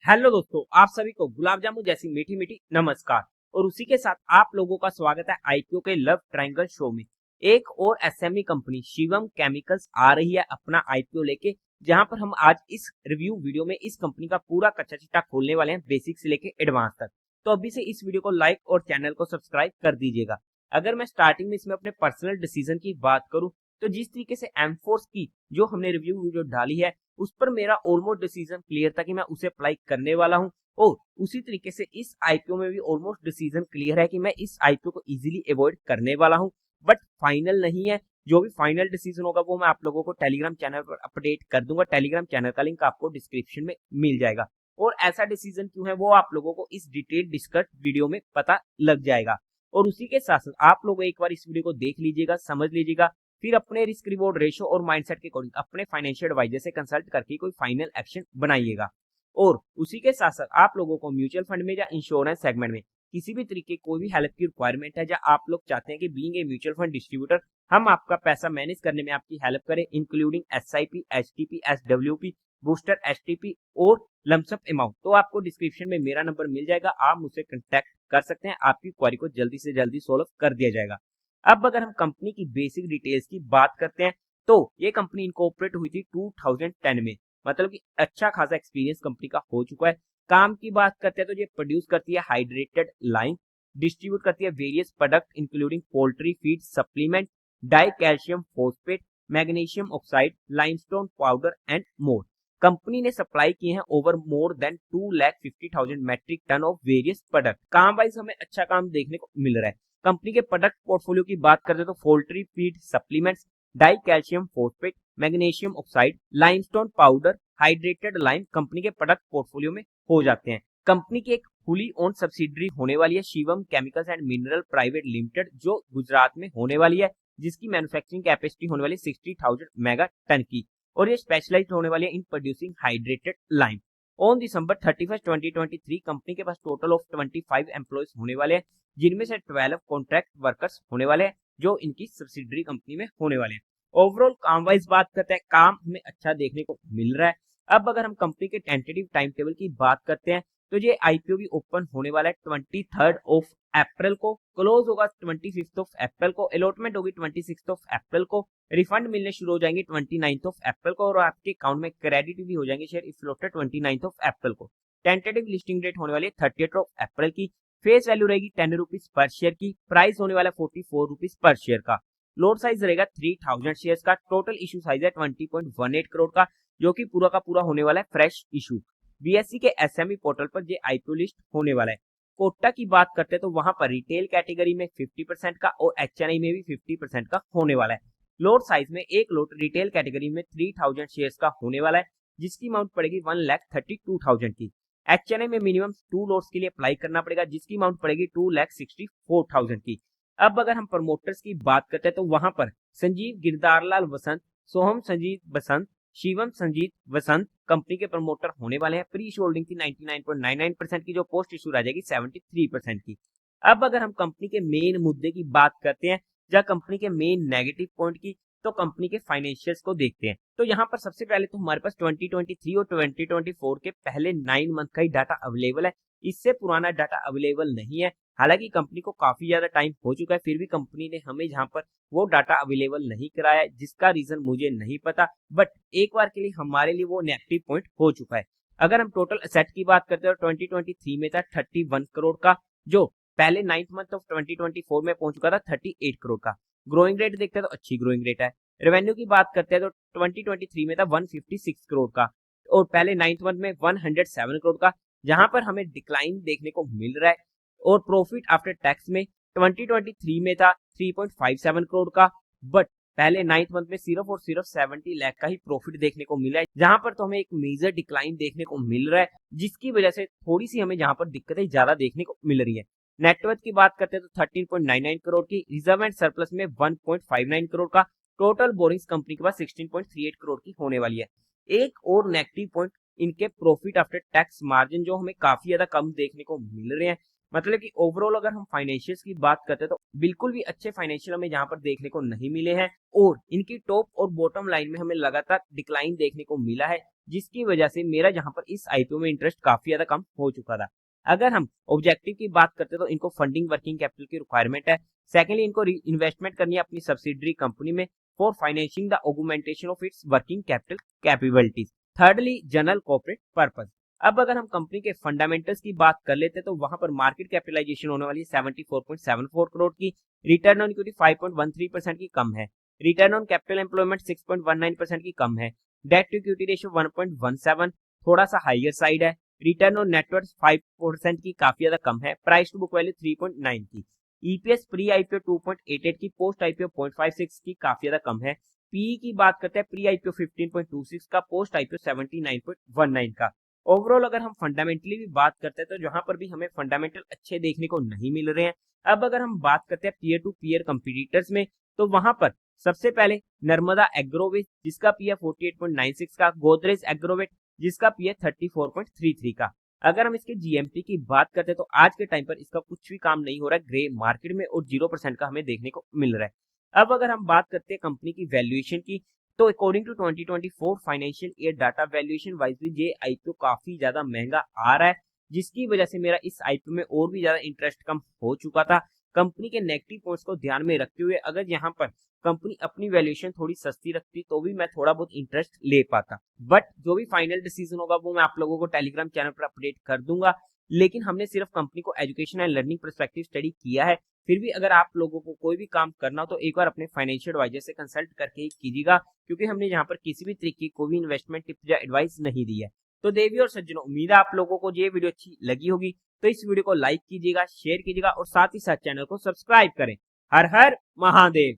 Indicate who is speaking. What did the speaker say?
Speaker 1: Hello दोस्तों, आप सभी को गुलाब जामुन जैसी मीठी मीठी नमस्कार। और उसी के साथ आप लोगों का स्वागत है आईपीओ के लव ट्रायंगल शो में। एक और एसएमई कंपनी शिवम केमिकल्स आ रही है अपना आईपीओ लेके, जहां पर हम आज इस रिव्यू वीडियो में इस कंपनी का पूरा कच्चा चिट्ठा खोलने वाले हैं, बेसिक से लेके एडवांस तक। तो अभी से इस वीडियो को लाइक और चैनल को सब्सक्राइब कर दीजिएगा। अगर मैं स्टार्टिंग में इसमें अपने पर्सनल डिसीजन की बात करूं, तो जिस तरीके से एमफोर्स की जो हमने रिव्यू वीडियो डाली है उस पर मेरा ऑलमोस्ट डिसीजन क्लियर था कि मैं उसे अप्लाई करने वाला हूं, और उसी तरीके से इस आईपीओ में भी ऑलमोस्ट डिसीजन क्लियर है कि मैं इस आईपीओ को इजीली अवॉइड करने वाला हूं। बट फाइनल नहीं है। जो भी फाइनल डिसीजन होगा वो मैं आप लोगों को टेलीग्राम चैनल पर अपडेट कर दूंगा। टेलीग्राम चैनल का लिंक आपको डिस्क्रिप्शन में मिल जाएगा। और ऐसा डिसीजन क्यों है वो आप लोगों को इस डिटेल डिस्कस वीडियो में पता लग जाएगा। और उसी के साथ साथ आप लोग एक बार इस वीडियो को देख लीजिएगा, समझ लीजिएगा, फिर अपने रिस्क रिवॉर्ड रेशो और माइंडसेट के अकॉर्डिंग अपने फाइनेंशियल एडवाइजर से कंसल्ट करके कोई फाइनल एक्शन बनाइएगा। और उसी के साथ साथ आप लोगों को म्यूचुअल फंड में या इंश्योरेंस सेगमेंट में किसी भी तरीके कोई भी हेल्प की रिक्वायरमेंट है, या आप लोग चाहते हैं कि being a mutual fund distributor हम आपका पैसा मैनेज करने में आपकी हेल्प करें, including SIP, HTP, SWP, booster, STP और लमसम अमाउंट, तो आपको डिस्क्रिप्शन में मेरा नंबर मिल जाएगा। आप मुझसे कांटेक्ट कर सकते हैं, आपकी क्वेरी को जल्दी से जल्दी सोल्व कर दिया जाएगा। अब अगर हम कंपनी की बेसिक डिटेल्स की बात करते हैं, तो ये कंपनी इनकॉर्पोरेट हुई थी 2010 में, मतलब कि अच्छा खासा एक्सपीरियंस कंपनी का हो चुका है। काम की बात करते हैं तो ये प्रोड्यूस करती है हाइड्रेटेड लाइम, डिस्ट्रीब्यूट करती है various product including poultry feed, supplement, dicalcium phosphate, magnesium oxide, limestone powder and more. Company ने सप्लाई किए हैं over more than 2,50,000 metric ton of various product. काम वाइज हमें अच्छा काम देखने को मिल रहा है। कंपनी के प्रोडक्ट पोर्टफोलियो की बात करते हैं तो poultry feed, supplements, die calcium phosphate, magnesium oxide, limestone powder, hydrated lime company के प्रोडक्ट पोर्टफोलियो में हो जाते हैं। कंपनी की एक फुली ओन सब्सिडरी होने वाली है Shivam chemicals and mineral private limited, जो गुजरात में होने वाली है, जिसकी मैन्युफैक्चरिंग कैपेसिटी होने वाली 60,000 मेगा टन की, और ये स्पेशलाइज्ड होने वाली है in producing hydrated lime. On December 31, 2023 company के पास टोटल ऑफ 25 एम्प्लॉयज होने वाले हैं, जिनमें से 12 कॉन्ट्रैक्ट वर्कर्स होने वाले हैं जो इनकी सब्सिडरी कंपनी में होने वाले हैं। ओवरऑल काम वाइज बात करते हैं, काम हमें अच्छा देखने को मिल रहा है। अब अगर हम कंपनी के टेंटेटिव टाइम टेबल की बात करते हैं, तो ये आईपीओ भी ओपन होने वाला है 23 ऑफ अप्रैल को, क्लोज होगा 25 ऑफ अप्रैल को, अलॉटमेंट होगी 26 ऑफ अप्रैल को, रिफंड मिलने शुरू हो जाएंगे 29 ऑफ अप्रैल को, और आपके अकाउंट में क्रेडिट भी हो जाएंगे share if allotted 29 of April को। टेंटेटिव लिस्टिंग डेट होने वाली है 30 ऑफ अप्रैल की। फेस वैल्यू रहेगी 10 रुपीज पर शेयर की। प्राइस होने वाला 44 रुपीज पर शेयर का। लोड साइज रहेगा 3000 शेयर का। टोटल इशू साइज है 20.18 करोड़ का, जो कि पूरा का पूरा होने वाला है फ्रेश इशू। बीएससी के एसएमई पोर्टल पर ये आईपीओ लिस्ट होने वाला है। कोटा की बात करते हैं तो वहां पर रिटेल कैटेगरी में 50% का और एचएनआई में भी 50% का होने वाला है। लोड साइज में एक लोड रिटेल कैटेगरी में 3000 शेयर्स का होने वाला है, जिसकी अमाउंट पड़ेगी 1,32,000 की। एचएनआई में मिनिमम 2 लोड्स के लिए अप्लाई करना पड़ेगा, जिसकी अमाउंट पड़ेगी 2,64,000 की। अब अगर हम प्रमोटर्स की बात करते हैं तो वहां पर संजीव गिरदारलाल वसंत, सोहम संजीत बसंत, शिवम संजीत वसंत कंपनी के प्रमोटर होने वाले हैं। प्री इशू होल्डिंग थी 99.99% की, जो पोस्ट इशू रह जाएगी 73% की। अब अगर हम कंपनी के मेन मुद्दे की बात करते हैं या कंपनी के मेन नेगेटिव पॉइंट की, तो कंपनी के फाइनेंशियल्स को देखते हैं। तो यहाँ पर सबसे पहले तो हमारे पास 2023 और 2024 के पहले 9 मंथ का ही डाटा अवेलेबल है। इससे पुराना डाटा अवेलेबल नहीं है। हालांकि कंपनी को काफी ज्यादा टाइम हो चुका है, फिर भी कंपनी ने हमें यहाँ पर वो डाटा अवेलेबल नहीं कराया है, जिसका रीजन मुझे नहीं पता। बट एक बार के लिए हमारे लिए वो नेगेटिव पॉइंट हो चुका है। अगर हम टोटल असेट की बात करते हैं तो 2023 में था 31 करोड़ का, जो पहले 9th मंथ ऑफ 2024 में पहुंच चुका था 38 करोड़ का। ग्रोइंग रेट देखते हैं तो अच्छी ग्रोइंग रेट है। रेवेन्यू की बात करते हैं तो 2023 में था 156 करोड़ का, और पहले 9th मंथ में 107 करोड़ का, जहां पर हमें डिक्लाइन देखने को मिल रहा है। और प्रॉफिट आफ्टर टैक्स में 2023 में था 3.57 करोड़ का, बट पहले 9th मंथ में सिर्फ और सिर्फ 70 लाख का ही प्रॉफिट देखने को मिला है, जहां पर तो हमें एक मेजर डिक्लाइन देखने को मिल रहा है, जिसकी वजह से थोड़ी सी हमें जहां पर दिक्कतें ज्यादा देखने को मिल रही है। नेटवर्थ की बात करते हैं तो 13.99 करोड़ की, रिजर्व एंड सरप्लस में 1.59 करोड़ का, टोटल बोरिंग्स कंपनी के पास 16.38 करोड़ की होने वाली है। एक और नेगेटिव पॉइंट, इनके प्रॉफिट आफ्टर टैक्स मार्जिन जो हमें काफी ज्यादा कम देखने को मिल रहे हैं, मतलब कि ओवरऑल अगर हम फाइनेंशियल्स की बात करते हैं तो बिल्कुल भी अच्छे फाइनेंशियल हमें यहाँ पर देखने को नहीं मिले हैं और इनकी टॉप और बॉटम लाइन में हमें लगातार डिक्लाइन देखने को मिला है, जिसकी वजह से मेरा यहाँ पर इस आईपीओ में इंटरेस्ट काफी ज्यादा कम हो चुका था। अगर हम ऑब्जेक्टिव की बात करते हैं तो इनको फंडिंग वर्किंग कैपिटल की रिक्वायरमेंट है। सेकेंडली, इनको इन्वेस्टमेंट करनी है अपनी सब्सिडरी कंपनी में for financing the augmentation of its working capital capabilities. Thirdly, general corporate purpose. अब अगर हम कंपनी के फंडामेंटल्स की बात कर लेते हैं तो वहां पर मार्केट कैपिटलाइजेशन होने वाली है 74.74 करोड़ की, रिटर्न ऑन इक्विटी 5.13% की कम है, रिटर्न ऑन कैपिटल एम्प्लॉयमेंट 6.19% की कम है, डेट टू इक्विटी रेशियो 1.17 थोड़ा सा हाइयर साइड है, रिटर्न ऑन नेटवर्थ 5% की काफी ज्यादा कम है, प्राइस टू बुक वैल्यू 3.9 की, ईपीएस प्री आईपीओ 2.88 की, पोस्ट आईपीओ 0.56 की काफी ज्यादा कम है, पीई की बात करते हैं प्री आईपीओ 15.26 का, पोस्ट आईपीओ 79.19 का। ओवरऑल अगर हम फंडामेंटली भी बात करते हैं तो जहां पर भी हमें फंडामेंटल अच्छे देखने को नहीं मिल रहे हैं। अब अगर हम बात करते हैं पीयर टू पीयर कंपटीटर्स में तो वहां पर सबसे पहले नर्मदा एग्रोवेट जिसका पी है 48.96 का, गोदरेज एग्रोवेट जिसका पी है 34.33 का। अगर हम इसके जीएमटी की बात करते हैं तो आज के टाइम पर इसका कुछ भी काम नहीं हो रहा है ग्रे मार्केट में और 0% का हमें देखने को मिल रहा है। अब अगर हम बात करते हैं कंपनी की वैल्यूएशन की तो according to 2024 financial year data valuation wise भी ये आईपीओ काफी ज्यादा महंगा आ रहा है, जिसकी वजह से मेरा इस आईपीओ में और भी ज्यादा इंटरेस्ट कम हो चुका था। कंपनी के नेगेटिव पॉइंट्स को ध्यान में रखते हुए अगर यहाँ पर कंपनी अपनी वैल्यूएशन थोड़ी सस्ती रखती तो भी मैं थोड़ा बहुत इंटरेस्ट ले पाता, बट जो भी फाइनल डिसीजन होगा वो मैं आप लोगों को टेलीग्राम चैनल पर अपडेट कर दूंगा। लेकिन हमने सिर्फ कंपनी को education and learning perspective study किया है। फिर भी अगर आप लोगों को कोई भी काम करना हो तो एक बार अपने फाइनेंशियल एडवाइजर से कंसल्ट करके ही कीजिएगा, क्योंकि हमने यहाँ पर किसी भी तरीके की कोई भी इन्वेस्टमेंट टिप्स या एडवाइस नहीं दी है। तो देवी और सज्जनों, उम्मीद है आप लोगों को ये वीडियो अच्छी लगी होगी, तो इस वीडियो को लाइक कीजिएगा, शेयर कीजिएगा और साथ ही साथ चैनल को सब्सक्राइब करें। हर हर महादेव।